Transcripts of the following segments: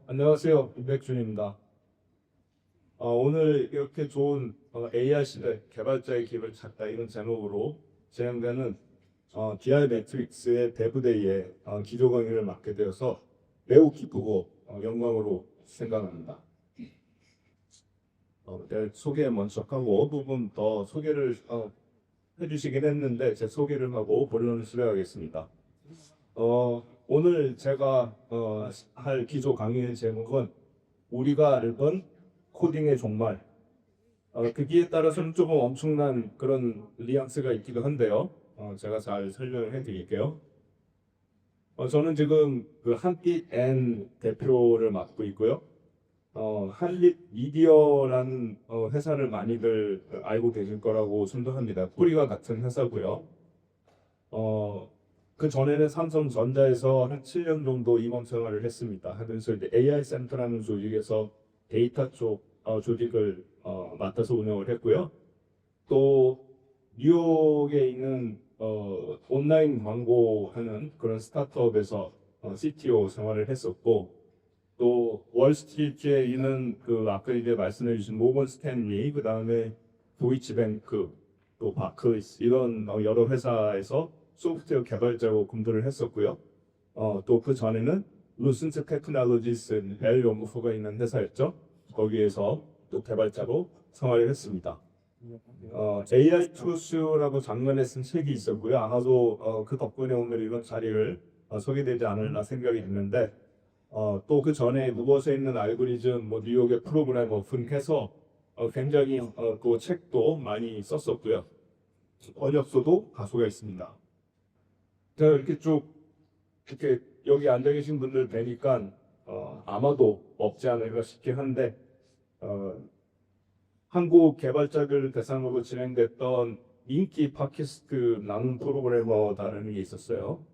안녕하세요. 임백준입니다. 오늘 이렇게 좋은 AI 시대 개발자의 길을 찾다 이런 제목으로 진행되는 DI 매트릭스의 데브데이의 기조 강의를 맡게 되어서 매우 기쁘고 영광으로 생각합니다. 내 소개 먼저 하고 부분 더 소개를 해주시긴 했는데 제 소개를 하고 본론을 수행하겠습니다. 오늘 제가 할 기조 강의의 제목은 우리가 알던 코딩의 종말. 그기에 따라서는 조금 엄청난 그런 뉘앙스가 있기도 한데요. 제가 잘 설명을 해드릴게요. 저는 지금 그 한빛 N 대표를 맡고 있고요. 한빛 미디어라는 회사를 많이들 알고 계실 거라고 생각합니다. 코리와 같은 회사고요. 그 전에는 삼성전자에서 한 7년 정도 임원 생활을 했습니다. 하면서 이제 AI 센터라는 조직에서 데이터 쪽 조직을 맡아서 운영을 했고요. 또 뉴욕에 있는 온라인 광고하는 그런 스타트업에서 CTO 생활을 했었고, 또 월스트리트에 있는 그 아까 이제 말씀해 주신 모건 스탠리, 그 다음에 도이치뱅크, 또 바클리스 이런 여러 회사에서 소프트웨어 개발자로 근무를 했었고요. 또 그 전에는 루센트 테크놀로지스 벨 연구소가 있는 회사였죠. 거기에서 또 개발자로 생활을 했습니다. AI 투스라고 작년에 쓴 책이 있었고요. 아마도 그 덕분에 오늘 이런 자리를 소개되지 않을까 생각이 드는데, 또 그 전에 무엇에 있는 알고리즘, 뭐 뉴욕의 프로그램 오픈해서 굉장히 그 책도 많이 썼었고요. 번역서도 다수가 있습니다. 제가 이렇게 쭉 이렇게 여기 앉아 계신 분들 뵈니까 아마도 없지 않을까 싶긴 한데, 어, 한국 개발자들 대상으로 진행됐던 인기 팟캐스트 나눔 프로그래머다라는 게 있었어요.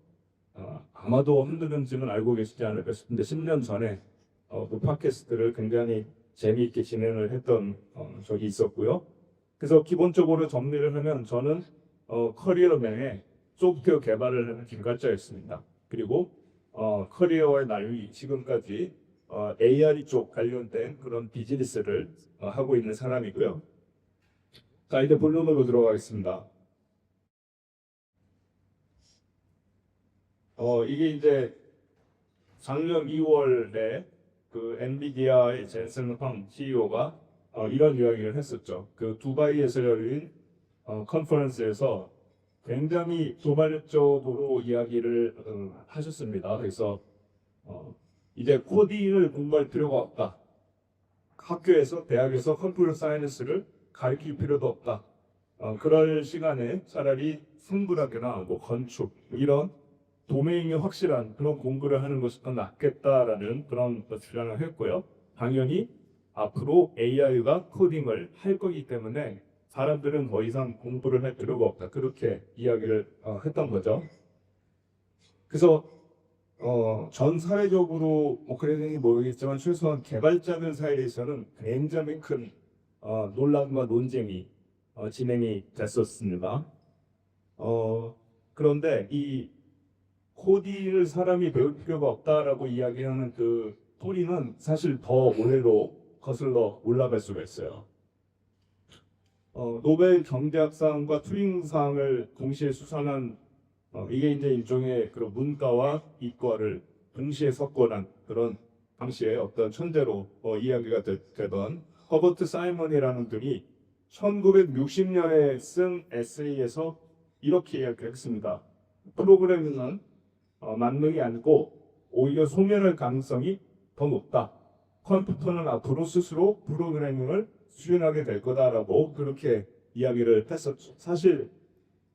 아마도 한두 명쯤은 알고 계시지 않을까 싶은데 10년 전에 그 팟캐스트를 굉장히 재미있게 진행을 했던 적이 있었고요. 그래서 기본적으로 정리를 하면 저는 커리어맨의 소프트웨어 개발을 하는 개발자였습니다. 그리고 커리어의 날이 지금까지 AR 쪽 관련된 그런 비즈니스를 하고 있는 사람이고요. 자, 이제 본론으로 들어가겠습니다. 이게 이제 작년 2월에 그 엔비디아의 젠슨 황 CEO가 이런 이야기를 했었죠. 그 두바이에서 열린 컨퍼런스에서 굉장히 도발적으로 이야기를 하셨습니다. 그래서 이제 코딩을 공부할 필요가 없다. 학교에서 대학에서 컴퓨터 사이언스를 가르칠 필요도 없다. 그럴 시간에 차라리 생물학이나 뭐 건축 이런 도메인이 확실한 그런 공부를 하는 것이 더 낫겠다라는 그런 주장을 했고요. 당연히 앞으로 AI가 코딩을 할 거기 때문에 사람들은 더 이상 공부를 할 필요가 없다. 그렇게 이야기를 했던 거죠. 그래서 전 사회적으로 뭐 그랬는지 모르겠지만 최소한 개발자들 사이에서는 굉장히 큰 논란과 논쟁이 진행이 됐었습니다. 그런데 이 코딩을 사람이 배울 필요가 없다라고 이야기하는 그 뿌리는 사실 더 오래로 거슬러 올라갈 수가 있어요. 노벨 경제학상과 튜링상을 동시에 수상한 이게 이제 일종의 그런 문과와 이과를 동시에 섞어난 그런 당시에 어떤 천재로 이야기가 되던 허버트 사이먼이라는 분이 1960년에 쓴 에세이에서 이렇게 이야기했습니다. 프로그래밍은 만능이 아니고 오히려 소멸할 가능성이 더 높다. 컴퓨터는 앞으로 스스로 프로그래밍을 수행하게 될 거다라고 그렇게 이야기를 했었죠. 사실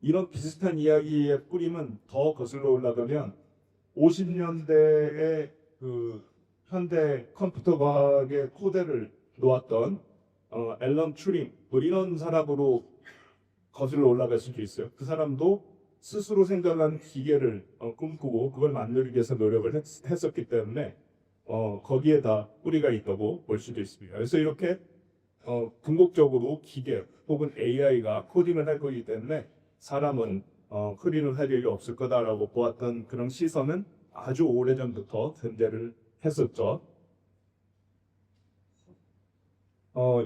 이런 비슷한 이야기의 뿌림은 더 거슬러 올라가면 50년대에 그 현대 컴퓨터 과학의 토대를 놓았던 앨런 튜링 뭐 이런 사람으로 거슬러 올라갈 수도 있어요. 그 사람도 스스로 생각한 기계를 꿈꾸고 그걸 만들기 위해서 노력을 했었기 때문에 거기에 다 뿌리가 있다고 볼 수도 있습니다. 그래서 이렇게 궁극적으로 기계 혹은 AI가 코딩을 할 거기 때문에 사람은 코딩을 할 일이 없을 거다라고 보았던 그런 시선은 아주 오래전부터 존재를 했었죠.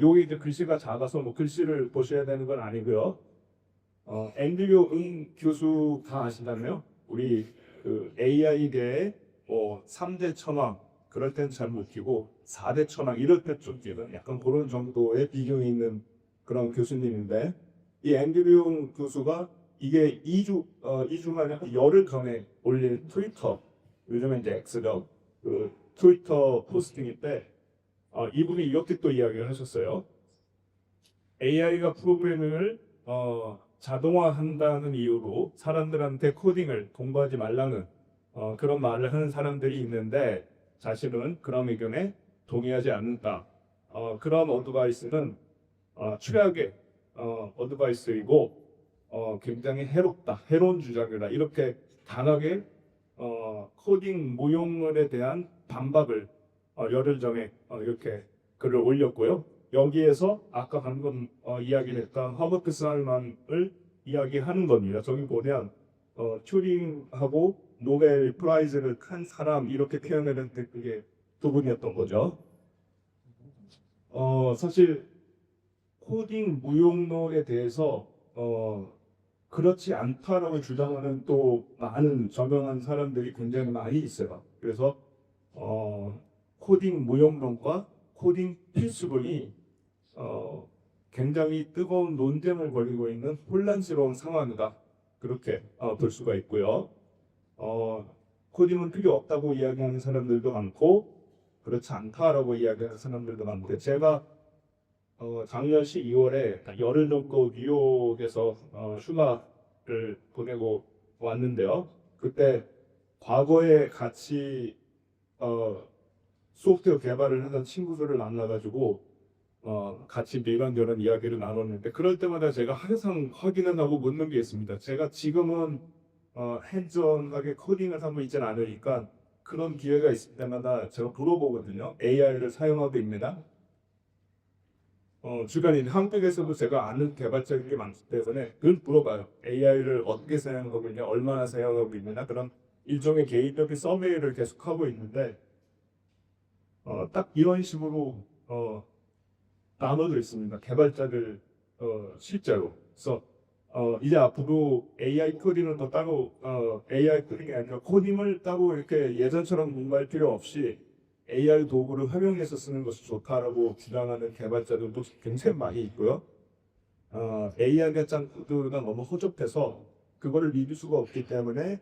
여기 이제 글씨가 작아서 뭐 글씨를 보셔야 되는 건 아니고요. 앤드류 응 교수가 아시다면요. 우리 그 AI계의 뭐 3대 천왕 그럴 땐 잘 못 키고 4대 천왕 이럴 때 좀 끼는 약간 그런 정도의 비중이 있는 그런 교수님인데 이 앤드류 응 교수가 이게 2주 만에 열흘 전에 올린 트위터 요즘에 이제 X죠. 그 트위터 포스팅인데 이분이 이렇게 또 이야기를 하셨어요. AI가 프로그래밍을 자동화한다는 이유로 사람들한테 코딩을 공부하지 말라는 그런 말을 하는 사람들이 있는데 사실은 그런 의견에 동의하지 않는다. 그런 어드바이스는 최악의 어드바이스이고 굉장히 해롭다, 해로운 주장이다. 이렇게 강하게 코딩 모형물에 대한 반박을 열흘 전에 이렇게 글을 올렸고요. 여기에서 아까 방금 이야기를 했던 허버트 살만을 이야기하는 겁니다. 저기 보면 튜링하고 노벨 프라이즈를 한 사람 이렇게 표현했는데 그게 두 분이었던 거죠. 사실 코딩 무용론에 대해서 그렇지 않다라고 주장하는 또 많은 저명한 사람들이 굉장히 많이 있어요. 그래서 코딩 무용론과 코딩 필수론이 굉장히 뜨거운 논쟁을 벌이고 있는 혼란스러운 상황이다. 그렇게 볼 수가 있고요. 코딩은 필요 없다고 이야기하는 사람들도 많고 그렇지 않다라고 이야기하는 사람들도 많은데 제가 작년 12월에 열흘 정도 뉴욕에서 휴가를 보내고 왔는데요. 그때 과거에 같이 소프트웨어 개발을 하던 친구들을 만나가지고 같이 이런저런 이야기를 나눴는데 그럴 때마다 제가 항상 확인을 하고 묻는 게 있습니다. 제가 지금은 핸즈온하게 코딩을 하고 있지는 않으니까 그런 기회가 있을 때마다 제가 물어보거든요. AI를 사용하고 있느냐? 주변에 있는 한국에서도 제가 아는 개발자들이 많기 때문에 그걸 물어봐요. AI를 어떻게 사용하고 있냐, 얼마나 사용하고 있느냐 그런 일종의 개인적인 서베이를 계속하고 있는데 딱 이런 식으로 나눠져 있습니다. 개발자들 실제로. 그래서 이제 앞으로 AI 코딩은 더 따로 AI 코딩이 아니라 코딩을 따로 이렇게 예전처럼 공부할 필요 없이 AI 도구를 활용해서 쓰는 것이 좋다라고 주장하는 개발자들도 굉장히 많이 있고요. AI 개장 코드가 너무 허접해서 그거를 믿을 수가 없기 때문에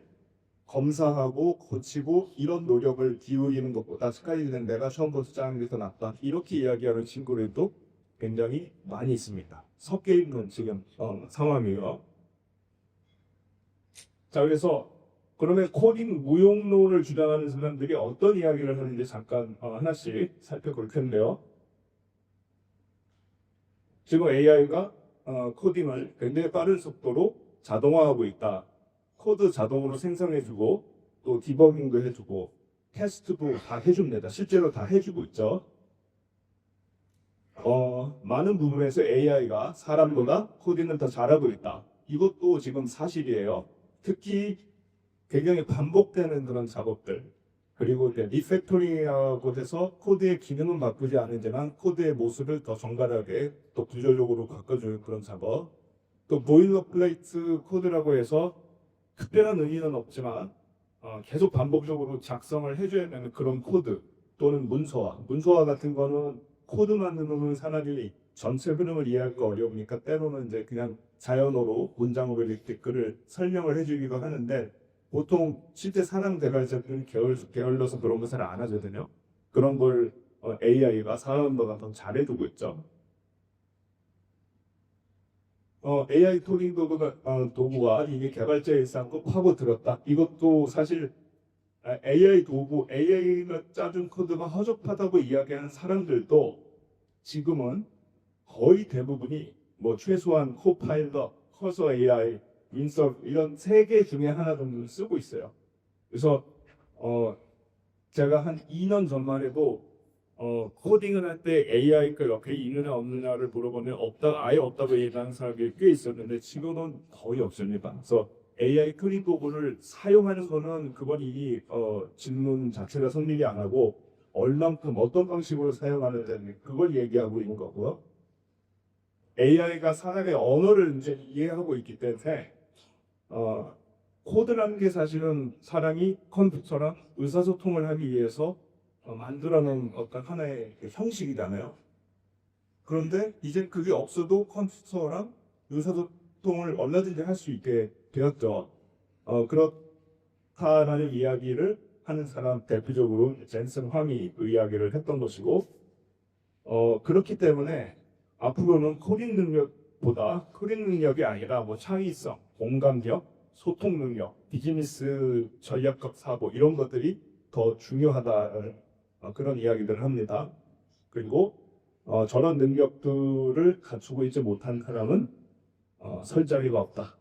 검사하고 고치고 이런 노력을 기울이는 것보다 스카이는 내가 처음부터 짜는 게 더 낫다. 이렇게 이야기하는 친구들도 굉장히 많이 있습니다. 섞여 있는 지금 상황이에요. 자, 그래서 그러면 코딩 무용론을 주장하는 사람들이 어떤 이야기를 하는지 잠깐 하나씩 살펴볼 텐데요. 지금 AI가 코딩을 굉장히 빠른 속도로 자동화하고 있다. 코드 자동으로 생성해주고 또 디버깅도 해주고 테스트도 다 해줍니다. 실제로 다 해주고 있죠. 많은 부분에서 AI가 사람보다 코딩을 더 잘하고 있다. 이것도 지금 사실이에요. 특히 굉장히 반복되는 그런 작업들 그리고 이제 리팩토링이라고 해서 코드의 기능은 바꾸지 않지만 코드의 모습을 더 정갈하게 또 구조적으로 바꿔주는 그런 작업 또 보일러플레이트 코드라고 해서 특별한 의미는 없지만 계속 반복적으로 작성을 해줘야 되는 그런 코드 또는 문서화 같은 거는 코드만으로는 사람이 전체 흐름을 이해하기가 어려우니까 때로는 이제 그냥 자연어로 문장으로 이렇게 글을 설명을 해주기도 하는데 보통 실제 사람 개발자들은 게을러서 그런 것을 안 하거든요. 그런 걸 AI가 사람보다 더 잘해주고 있죠. AI 토링 도구가 이게 개발자 일상과 파고들었다. 이것도 사실 AI 도구, AI가 짜준 코드가 허접하다고 이야기하는 사람들도 지금은 거의 대부분이 뭐 최소한 코파일럿, 커서 AI, 윈서 이런 세 개 중에 하나 정도는 쓰고 있어요. 그래서 제가 한 2년 전만 해도 코딩을 할 때 AI가 옆에 있느냐 없느냐를 물어보면 아예 없다고 얘기하는 사람이 꽤 있었는데 지금은 거의 없습니다. 그래서 AI 코딩 도구를 사용하는 거는 그건 이미 질문 자체가 성립이 안 하고 얼만큼 어떤 방식으로 사용하는지 그걸 얘기하고 있는 거고요. AI가 사람의 언어를 이제 이해하고 있기 때문에 코드라는 게 사실은 사람이 컴퓨터랑 의사소통을 하기 위해서 만들어놓은 어떤 하나의 그 형식이잖아요. 그런데 이제 그게 없어도 컴퓨터랑 의사소통을 얼마든지 할 수 있게 되었죠. 그렇다라는 이야기를 하는 사람 대표적으로 젠슨 황이 그 이야기를 했던 것이고, 그렇기 때문에 앞으로는 코딩 능력보다 코딩 능력이 아니라 뭐 창의성, 공감력, 소통 능력, 비즈니스 전략적 사고 이런 것들이 더 중요하다는 그런 이야기들을 합니다. 그리고 저런 능력들을 갖추고 있지 못한 사람은 설 자리가 없다.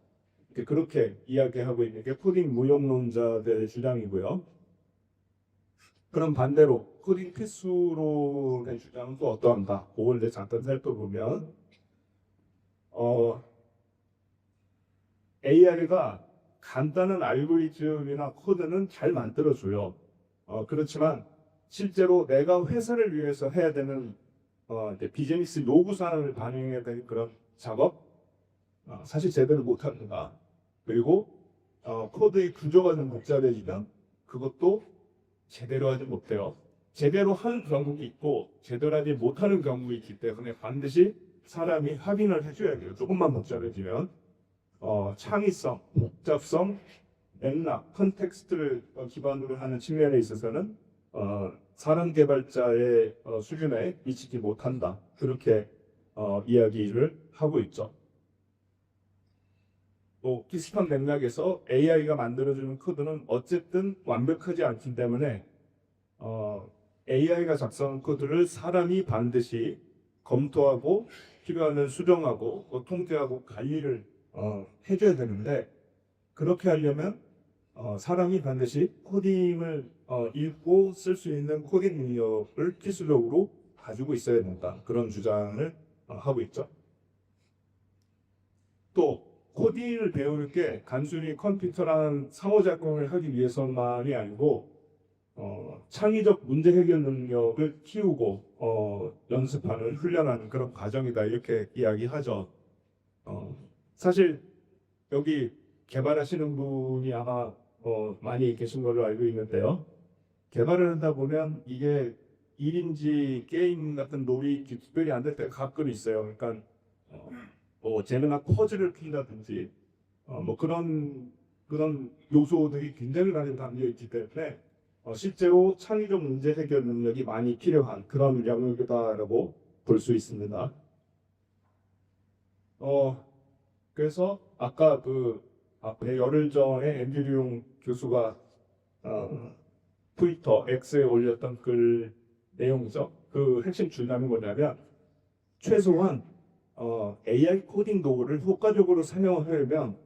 그렇게 이야기하고 있는 게 코딩 무용론자들의 주장이고요. 그럼 반대로 코딩 필수론의 주장은 또 어떠한가? 그걸 이제 잠깐 살펴보면 AI가 간단한 알고리즘이나 코드는 잘 만들어줘요. 그렇지만 실제로 내가 회사를 위해서 해야 되는 이제 비즈니스 요구 사항을 반영해야 되는 그런 작업 사실 제대로 못합니다. 그리고 코드의 구조가 좀 복잡해지면 그것도 제대로 하지 못해요. 제대로 하는 경우도 있고 제대로 하지 못하는 경우가 있기 때문에 반드시 사람이 확인을 해줘야 돼요. 조금만 복잡해지면 창의성, 복잡성, 맥락, 컨텍스트를 기반으로 하는 측면에 있어서는 사람 개발자의 수준에 미치지 못한다. 그렇게 이야기를 하고 있죠. 비슷한 맥락에서 AI가 만들어주는 코드는 어쨌든 완벽하지 않기 때문에 AI가 작성한 코드를 사람이 반드시 검토하고 필요하면 수정하고 통제하고 관리를 해줘야 되는데 그렇게 하려면 사람이 반드시 코딩을 읽고 쓸 수 있는 코딩 능력을 필수적으로 가지고 있어야 된다. 그런 주장을 하고 있죠. 또 코딩을 배우는 게 단순히 컴퓨터랑 상호작용을 하기 위해서만이 아니고 창의적 문제 해결 능력을 키우고 연습하는 훈련하는 그런 과정이다 이렇게 이야기하죠. 사실 여기 개발하시는 분이 아마 많이 계신 걸로 알고 있는데요. 개발을 하다 보면 이게 일인지 게임 같은 롤이 특별히 안 될 때가 가끔 있어요. 그러니까 뭐 재능한 퍼즐을 푼다든지 뭐 그런 요소들이 굉장히 많이 담겨 있기 때문에 실제로 창의적 문제 해결 능력이 많이 필요한 그런 영역이다라고 볼 수 있습니다. 그래서 아까 그 앞에 열흘 전에 앤드류 교수가 트위터 X에 올렸던 글 내용이죠. 그 핵심 주장은 뭐냐면 최소한 AI 코딩 도구를 효과적으로 사용하려면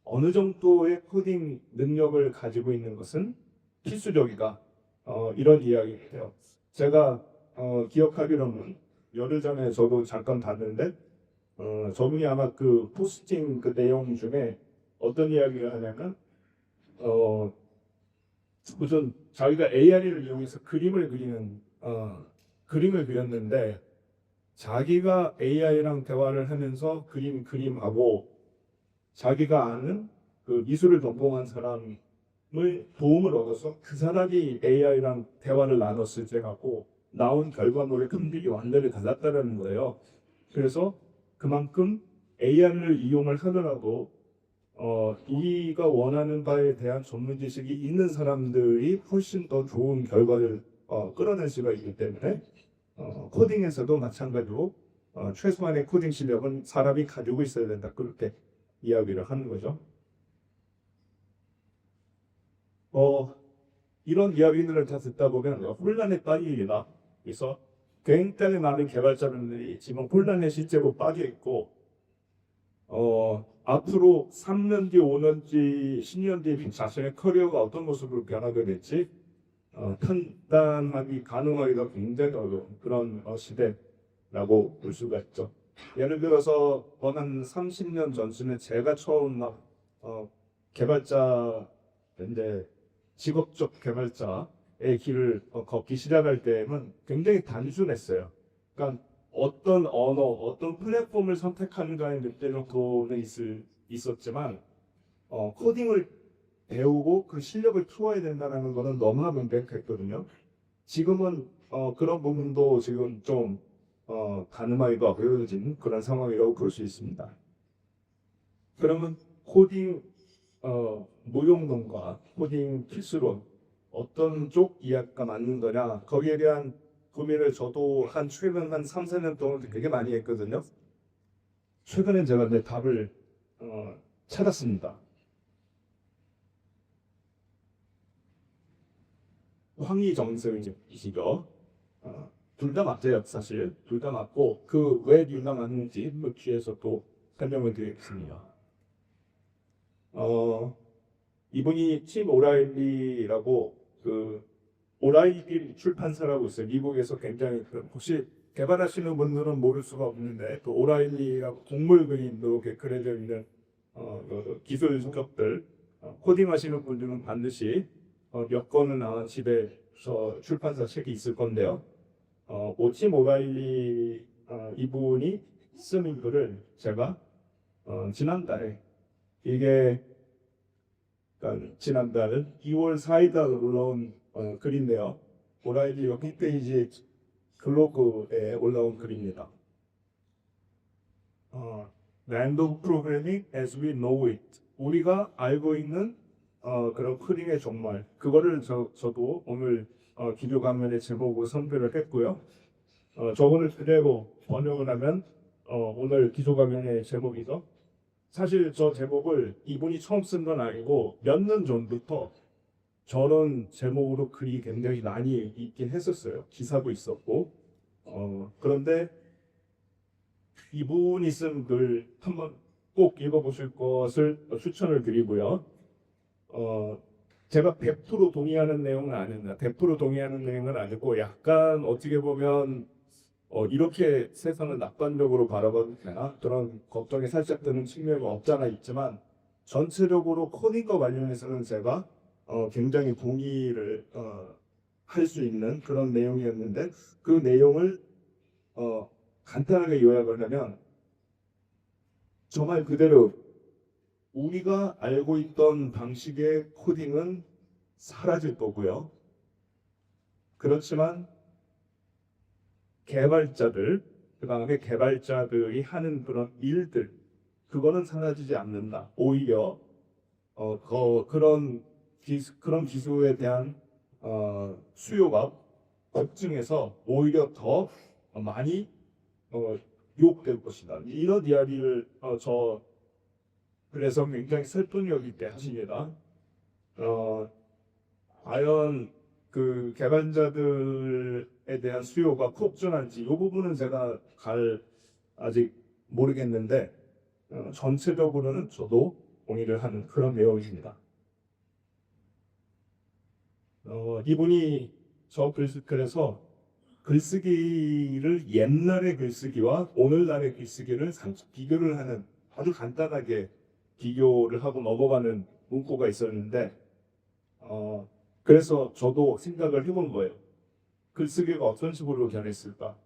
어느 정도의 코딩 능력을 가지고 있는 것은 필수적이다. 이런 이야기예요. 제가 기억하기로는 열흘 전에 저도 잠깐 봤는데 저분이 아마 그 포스팅 그 내용 중에 어떤 이야기를 하냐면 무슨 자기가 AI를 이용해서 그림을 그렸는데 자기가 AI랑 대화를 하면서 그림하고 자기가 아는 그 미술을 전공한 사람을 도움을 얻어서 그 사람이 AI랑 대화를 나눴을 때하고 나온 결과물의 금액이 완전히 달랐다는 거예요. 그래서 그만큼 AI를 이용을 하더라도 우리가 원하는 바에 대한 전문 지식이 있는 사람들이 훨씬 더 좋은 결과를 끌어낼 수가 있기 때문에 코딩에서도 마찬가지로 최소한의 코딩 실력은 사람이 가지고 있어야 된다. 그렇게 이야기를 하는 거죠. 이런 이야기들을 다 듣다 보면 혼란에 빠집니다. 그래서 굉장히 많은 개발자분들이 지금 혼란에 실제로 빠져 있고 앞으로 3년 뒤, 5년 뒤, 10년 뒤 자신의 커리어가 어떤 모습으로 변하게 될지 판단하기 가능하기가 굉장히 어려운 그런 시대라고 볼 수가 있죠. 예를 들어서 한 30년 전쯤에 제가 처음 개발자, 이제 직업적 개발자 길을 걷기 시작할 때는 굉장히 단순했어요. 그러니까 어떤 언어, 어떤 플랫폼을 선택하는가에 몇 대 정도는 있었지만 코딩을 배우고 그 실력을 키워야 된다는 거는 너무나 명백했거든요. 지금은 그런 부분도 지금 좀 가늠하기가 어려워진 그런 상황이라고 볼 수 있습니다. 그러면 코딩 무용론과 코딩 필수론 어떤 쪽 이야기가 맞는 거냐 거기에 대한 고민을 저도 최근 한 3, 4년 동안 되게 많이 했거든요. 최근엔 제가 내 답을 찾았습니다. 황희정쌤이시죠. 둘 다 맞아요, 사실. 둘 다 맞고 그 왜 둘 다 맞는지 뒤에서 또 설명을 드리겠습니다. 이분이 팀 오라일리라고 그 오라일리 출판사라고 있어요. 미국에서 굉장히 혹시 개발하시는 분들은 모를 수가 없는데 또 오라일리라고 동물 그림으로 그려져 있는 그 기술 성격들 코딩하시는 분들은 반드시 몇 권은 아마 집에서 출판사 책이 있을 건데요. 오치 모바일리 이분이 쓴 글을 제가 지난달에 이게 그러니까 지난달 2월 4일에 올라온 글인데요. 오라일리 홈페이지 블로그에 올라온 글입니다. Land of Programming as we know it. 우리가 알고 있는 그런 코딩의 종말. 그거를 저도 오늘 기조 강연의 제목으로 선별을 했고요. 저거를 그대로 번역을 하면 오늘 기조 강연의 제목이죠. 사실 저 제목을 이분이 처음 쓴 건 아니고 몇 년 전부터 저런 제목으로 글이 굉장히 많이 있긴 했었어요. 기사도 있었고. 그런데 이분이 쓴 글 한번 꼭 읽어보실 것을 추천을 드리고요. 제가 100% 동의하는 내용은 아닙니다. 100% 동의하는 내용은 아니고 약간 어떻게 보면 이렇게 세상을 낙관적으로 바라봐도 되나? 그런 걱정이 살짝 드는 측면이 없잖아 있지만 전체적으로 코딩과 관련해서는 제가 굉장히 동의를 할 수 있는 그런 내용이었는데 그 내용을 간단하게 요약을 하면 정말 그대로 우리가 알고 있던 방식의 코딩은 사라질 거고요. 그렇지만 그다음에 개발자들이 하는 그런 일들, 그거는 사라지지 않는다. 오히려 그런 기술에 대한 수요가 급증해서 오히려 더 많이 유혹될 것이다. 이런 이야기를 그래서 굉장히 설득력 있게 하십니다. 과연 그 개발자들에 대한 수요가 폭증한지 이 부분은 제가 아직 모르겠는데 전체적으로는 저도 동의를 하는 그런 내용입니다. 이분이 그래서 글쓰기를 옛날의 글쓰기와 오늘날의 글쓰기를 비교를 하는 아주 간단하게 비교를 하고 넘어가는 문구가 있었는데 그래서 저도 생각을 해본 거예요. 글쓰기가 어떤 식으로 변했을까?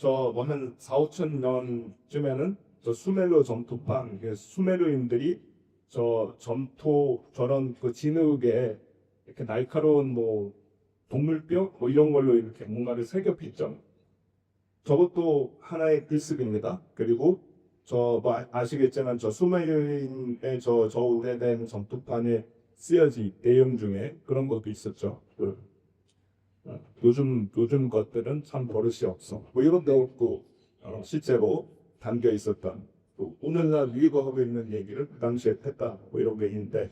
한 4, 5천 년쯤에는 저 수메르 점토판, 수메르인들이 저런 그 진흙에 이렇게 날카로운 뭐 동물뼈 뭐 이런 걸로 이렇게 뭔가를 새겼겠죠. 저것도 하나의 글쓰기입니다. 그리고 아시겠지만 저 수메르인의 저 오래된 점토판에 쓰여진 내용 중에 그런 것도 있었죠. 요즘 것들은 참 버릇이 없어. 뭐 이런 내용도 실제로 담겨 있었던 또 오늘날 우리가 하고 있는 얘기를 그 당시에 했다. 뭐 이런 게 있는데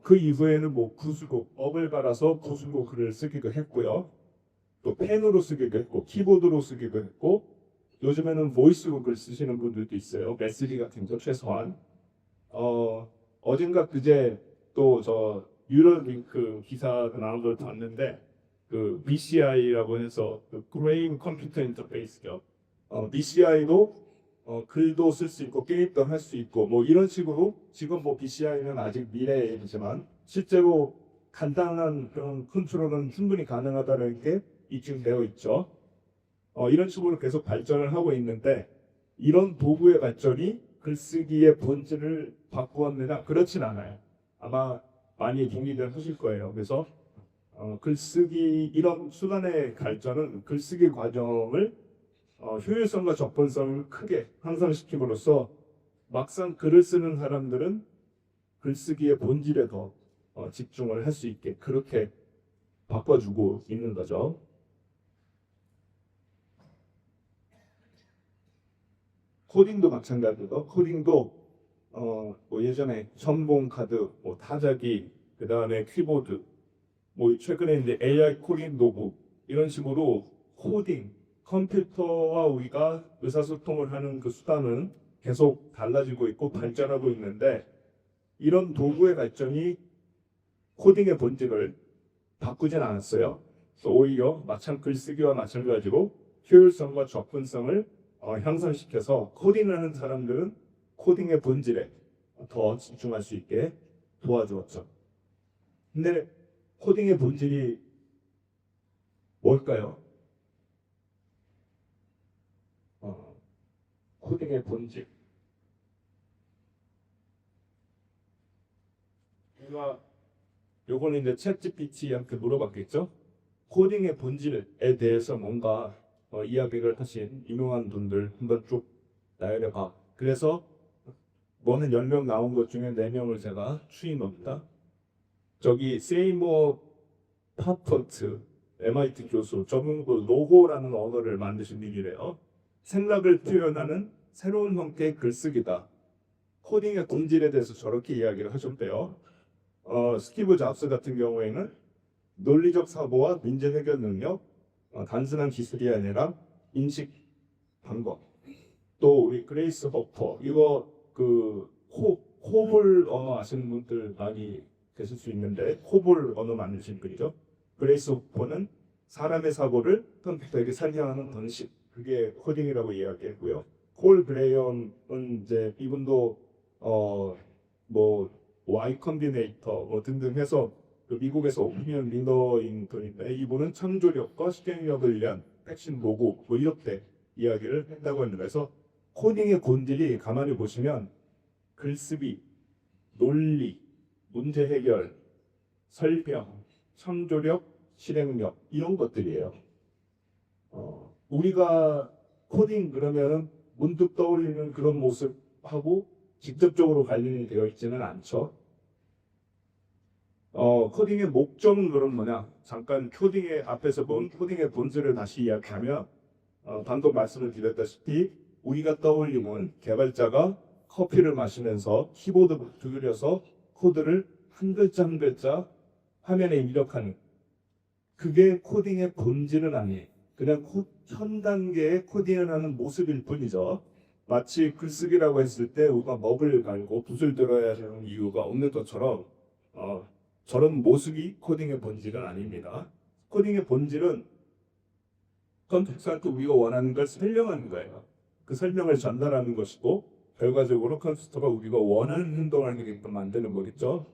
그 이후에는 뭐 구수곡 업을 갈아서 구수곡 글을 쓰기도 했고요. 또 펜으로 쓰기도 했고 키보드로 쓰기도 했고 요즘에는 보이스곡을 쓰시는 분들도 있어요. 메시지 같은 거 최소한. 어젠가 그제 또 뉴럴링크 기사가 나온 걸 봤는데 그 BCI라고 해서 그 Brain Computer Interface죠. BCI도 글도 쓸 수 있고 게임도 할 수 있고 뭐 이런 식으로 지금 뭐 BCI는 아직 미래이지만 실제로 간단한 그런 컨트롤은 충분히 가능하다는 게 입증되어 있죠. 이런 식으로 계속 발전을 하고 있는데 이런 도구의 발전이 글쓰기의 본질을 바꾸었느냐? 그렇진 않아요. 아마 많이 동의들 하실 거예요. 그래서 글쓰기 이런 수단의 발전은 글쓰기 과정을 효율성과 접근성을 크게 향상시킴으로써 막상 글을 쓰는 사람들은 글쓰기의 본질에 더 집중을 할 수 있게 그렇게 바꿔주고 있는 거죠. 코딩도 마찬가지고 코딩도 뭐 예전에 전봉 카드, 뭐 타자기, 그 다음에 키보드, 뭐 최근에 이제 AI 코딩 도구 이런 식으로 코딩, 컴퓨터와 우리가 의사소통을 하는 그 수단은 계속 달라지고 있고 발전하고 있는데 이런 도구의 발전이 코딩의 본질을 바꾸진 않았어요. 그래서 오히려 글쓰기와 마찬가지로 효율성과 접근성을 향상시켜서 코딩을 하는 사람들은 코딩의 본질에 더 집중할 수 있게 도와주었죠. 근데 코딩의 본질이 뭘까요? 코딩의 본질. 우리가 요거는 이제 챗GPT한테 물어봤겠죠? 코딩의 본질에 대해서 뭔가 이야기를 하신 유명한 분들 한번 쭉 나열해봐. 그래서 뭐는 10명 나온 것 중에 4명을 제가 추인합니다. 저기 세이머 파퍼트 MIT 교수 저분 그 로고라는 언어를 만드신 분이래요. 생각을 표현하는 새로운 형태의 글쓰기다. 코딩의 본질에 대해서 저렇게 이야기를 하셨대요. 스티브 잡스 같은 경우에는 논리적 사고와 문제 해결 능력, 단순한 기술이 아니라 인식 방법. 또 우리 그레이스 허퍼 이거 그 코볼 언어 아시는 분들 많이 계실 수 있는데 코볼 언어 만드신 분이죠. 그레이스 허퍼는 사람의 사고를 컴퓨터에게 설명하는 방식 그게 코딩이라고 이야기했고요. 콜 브레이언은 이제 이분도 뭐 Y 컴비네이터 뭐 등등 해서 그 미국에서 오피니언 리더인 분인데 이분은 창조력과 실행력을 위한 핵심 도구 뭐 이렇게 이야기를 했다고 합니다. 그래서 코딩의 본질이 가만히 보시면 글쓰기, 논리, 문제 해결, 설명, 창조력, 실행력 이런 것들이에요. 우리가 코딩 그러면 문득 떠오르는 그런 모습하고 직접적으로 관련이 되어 있지는 않죠. 코딩의 목적은 그럼 뭐냐? 잠깐 코딩의 앞에서 본 코딩의 본질을 다시 이야기하면 방금 말씀을 드렸다시피 우리가 떠올리면 개발자가 커피를 마시면서 키보드 두드려서 코드를 한 글자 한 글자 화면에 입력하는 그게 코딩의 본질은 아니에요. 그냥 현 단계의 코딩을 하는 모습일 뿐이죠. 마치 글쓰기라고 했을 때 우리가 먹을 갈고 붓을 들어야 하는 이유가 없는 것처럼 저런 모습이 코딩의 본질은 아닙니다. 코딩의 본질은 컴퓨터한테 우리가 원하는 걸 설명하는 거예요. 그 설명을 전달하는 것이고 결과적으로 컴퓨터가 우리가 원하는 행동을 하게끔 만드는 거겠죠.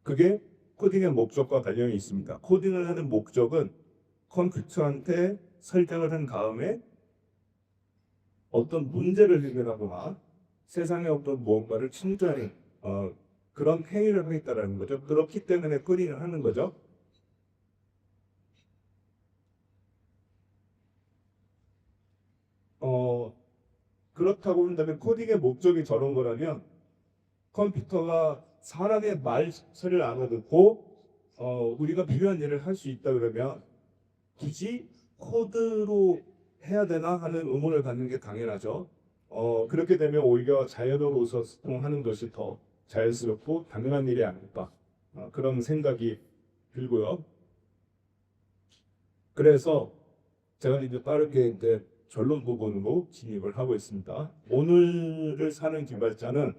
그게 코딩의 목적과 관련이 있습니다. 코딩을 하는 목적은 컴퓨터한테 설정을 한 다음에 어떤 문제를 해결하거나 세상에 어떤 무언가를 창조하는 그런 행위를 하겠다라는 거죠. 그렇기 때문에 코딩을 하는 거죠. 그렇다고 한다면 코딩의 목적이 저런 거라면 컴퓨터가 사람의 말소리를 알아듣고 우리가 필요한 일을 할 수 있다 그러면 굳이 코드로 해야 되나 하는 의문을 갖는 게 당연하죠. 그렇게 되면 오히려 자연으로서 소통하는 것이 더 자연스럽고 당연한 일이 아닐까 그런 생각이 들고요. 그래서 제가 이제 빠르게 이제 결론 부분으로 진입을 하고 있습니다. 오늘을 사는 개발자는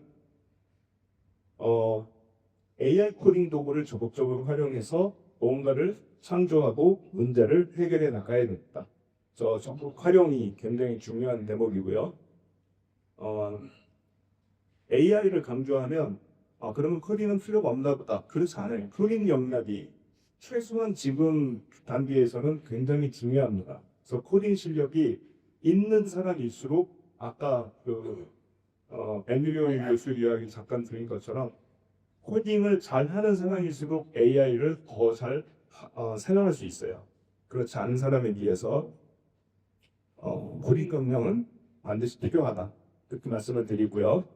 AI 코딩 도구를 적극적으로 활용해서 뭔가를 창조하고 문제를 해결해 나가야 됩니다. 적극 활용이 굉장히 중요한 대목이고요. AI를 강조하면 그러면 코딩은 필요가 없나 보다. 그렇지 않아요. 코딩 역량이 최소한 지금 단계에서는 굉장히 중요합니다. 그래서 코딩 실력이 있는 사람일수록 아까 엠리오 교수 이야기 잠깐 드린 것처럼 코딩을 잘하는 사람일수록 AI를 더 잘 사용할 수 있어요. 그렇지 않은 사람에 비해서 코딩 역량은 반드시 필요하다. 그렇게 말씀을 드리고요.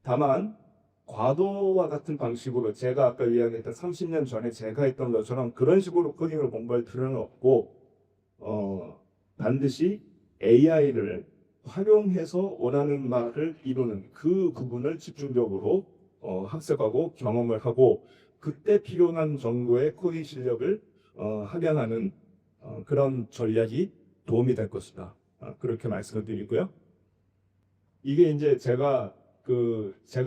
다만 과도와 같은 방식으로 제가 아까 이야기했던 30년 전에 제가 했던 것처럼 그런 식으로 코딩을 공부할 필요는 없고 반드시 AI를 활용해서 원하는 말을 이루는 그 부분을 집중적으로 학습하고 경험을 하고 그때 필요한 정도의 코딩 실력을 학양하는 그런 전략이 도움이 될 것이다. 그렇게 말씀을 드리고요. 이게 이제 제가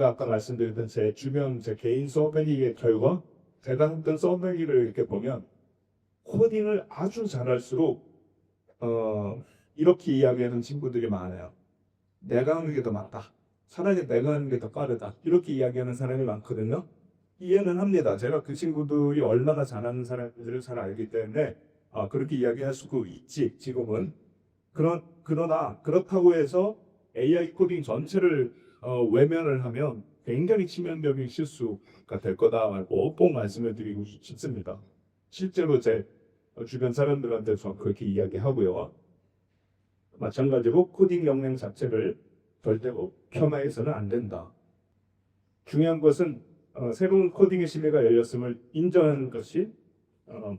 아까 말씀드렸던 제 주변 제 개인 서베이의 결과 제가 했던 서베이를 이렇게 보면 코딩을 아주 잘할수록 이렇게 이야기하는 친구들이 많아요. 내가 하는 게 더 맞다. 차라리 내가 하는 게 더 빠르다. 이렇게 이야기하는 사람이 많거든요. 이해는 합니다. 제가 그 친구들이 얼마나 잘하는 사람들을 잘 알기 때문에 그렇게 이야기할 수도 있지 지금은. 그러나 그렇다고 해서 AI 코딩 전체를 외면을 하면 굉장히 치명적인 실수가 될 거다라고 꼭 말씀을 드리고 싶습니다. 실제로 제 주변 사람들한테서 그렇게 이야기하고요. 마찬가지로 코딩 역량 자체를 절대로 폄하해서는 안 된다. 중요한 것은 새로운 코딩의 시대가 열렸음을 인정하는 것이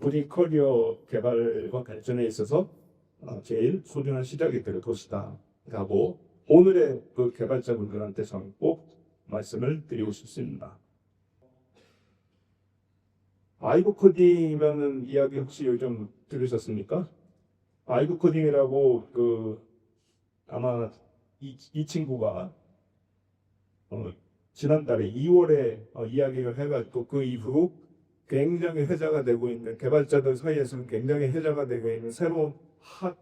본인 커리어 개발과 발전에 있어서 제일 소중한 시작이 될 것이다 라고 오늘의 그 개발자분들한테 저는 꼭 말씀을 드리고 싶습니다. 바이브 코딩이라는 이야기 혹시 요즘 들으셨습니까? 바이브 코딩이라고 아마 이 친구가 지난달에 2월에 이야기를 해가지고 그 이후 굉장히 회자가 되고 있는 개발자들 사이에서는 굉장히 회자가 되고 있는 새로운 핫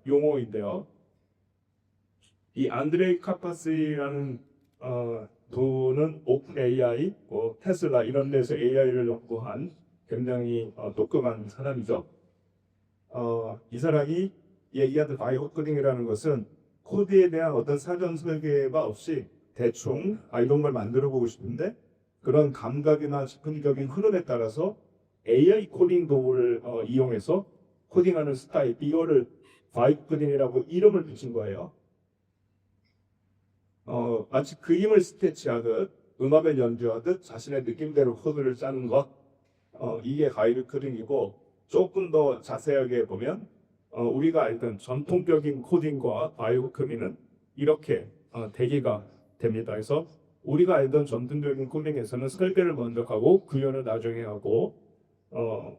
용어인데요. 이 안드레이 카파스라는 분은 오픈 AI, 테슬라 이런 데서 AI를 연구한 굉장히 똑똑한 사람이죠. 이 사람이 얘기하는 바이오 코딩이라는 것은 코드에 대한 어떤 사전 설계가 없이 대충 이런 걸 만들어 보고 싶은데 그런 감각이나 즉흥적인 흐름에 따라서 AI 코딩 도구를 이용해서 코딩하는 스타일 이거를 바이오 코딩이라고 이름을 붙인 거예요. 마치 그림을 스케치하듯 음악을 연주하듯 자신의 느낌대로 코드를 짜는 것 이게 바이오 코딩이고 조금 더 자세하게 보면 우리가 알던 전통적인 코딩과 바이오 코딩은 이렇게 대기가 됩니다. 그래서 우리가 알던 전통적인 코딩에서는 설계를 먼저 하고 구현을 나중에 하고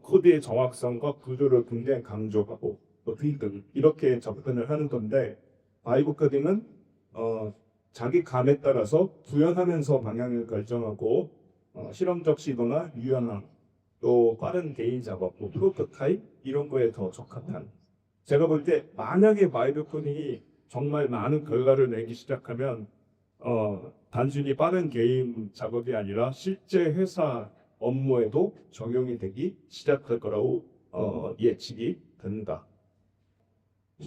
코드의 정확성과 구조를 굉장히 강조하고 등등 이렇게 접근을 하는 건데 바이오 코딩은 자기 감에 따라서 구현하면서 방향을 결정하고 실험적 시도나 유연함 또 빠른 개인 작업, 프로토타입 이런 거에 더 적합한 제가 볼 때 만약에 바이오 코딩이 정말 많은 결과를 내기 시작하면 단순히 빠른 개인 작업이 아니라 실제 회사 업무에도 적용이 되기 시작할 거라고 예측이 됩니다.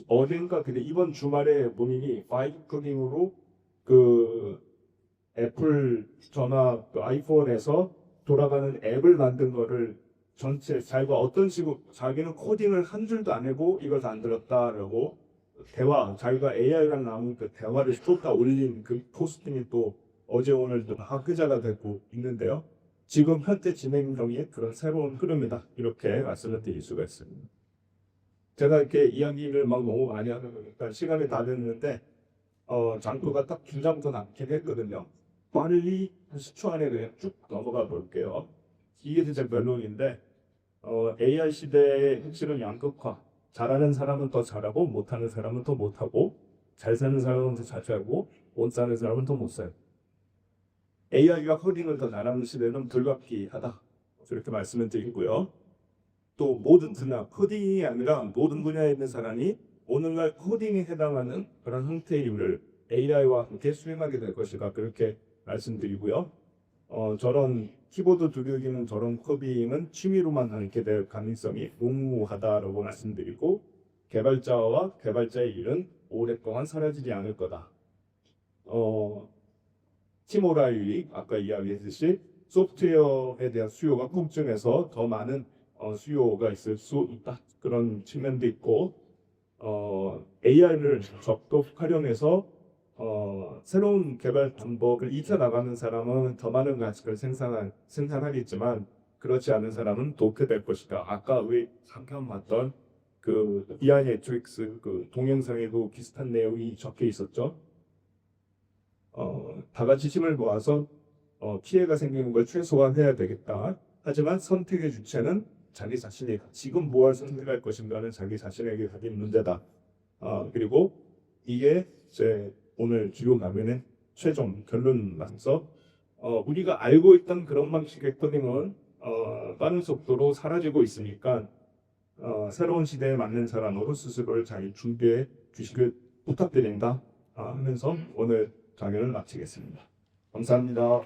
어딘가 근데 이번 주말에 본인이 바이오 코딩으로 그 애플 전화 그 아이폰에서 돌아가는 앱을 만든 거를 전체 자기가 어떤 식으로 자기는 코딩을 한 줄도 안 해고 이걸 만들었다라고 자기가 AI랑 나온 그 대화를 쏟아 올린 그 포스팅이 또 어제 오늘도 화제가 되고 있는데요. 지금 현재 진행 중인 그런 새로운 흐름이다 이렇게 말씀을 드릴 수가 있습니다. 제가 이렇게 이야기를 막 너무 많이 하는 거니까 시간이 다 됐는데 장표가 딱 2장 남긴 했거든요. 빨리 한 10초 안에 그냥 쭉 넘어가 볼게요. 이게 진짜 결론인데 AI 시대의 핵심은 양극화. 잘하는 사람은 더 잘하고 못하는 사람은 더 못하고 잘 사는 사람은 더 잘 살고 못 사는 사람은 더 못 살고 AI가 코딩을 더 잘하는 시대는 불가피하다. 이렇게 말씀을 드리고요. 또 모든 분야, 코딩이 아니라 모든 분야에 있는 사람이 오늘날 코딩에 해당하는 그런 형태의 일을 AI와 함께 수행하게 될 것이다. 그렇게 말씀드리고요. 저런 키보드 두들기는 저런 코딩은 취미로만 하게 될 가능성이 농후하다라고 말씀드리고 개발자와 개발자의 일은 오랫동안 사라지지 않을 거다. 팀 오라일리 아까 이야기했듯이 소프트웨어에 대한 수요가 폭증해서 더 많은 수요가 있을 수 있다. 그런 측면도 있고 AI를 적극 활용해서 새로운 개발 방법을 익혀 나가는 사람은 더 많은 가치를 생산하겠지만 그렇지 않은 사람은 도태될 것이다. 아까 우리 잠깐 봤던 그 AI 매트릭스 그 동영상에도 비슷한 내용이 적혀 있었죠. 다 같이 힘을 모아서 피해가 생기는 걸 최소화해야 되겠다. 하지만 선택의 주체는 자기 자신이 지금 무엇을 선택할 것인가는 자기 자신에게 가진 문제다. 그리고 이게 제 오늘 주요 강연의 최종 결론이라서 우리가 알고 있던 그런 방식의 코딩은 빠른 속도로 사라지고 있으니까 새로운 시대에 맞는 사람으로 스스로를 잘 준비해 주시길 부탁드립니다. 하면서 오늘 강연을 마치겠습니다. 감사합니다.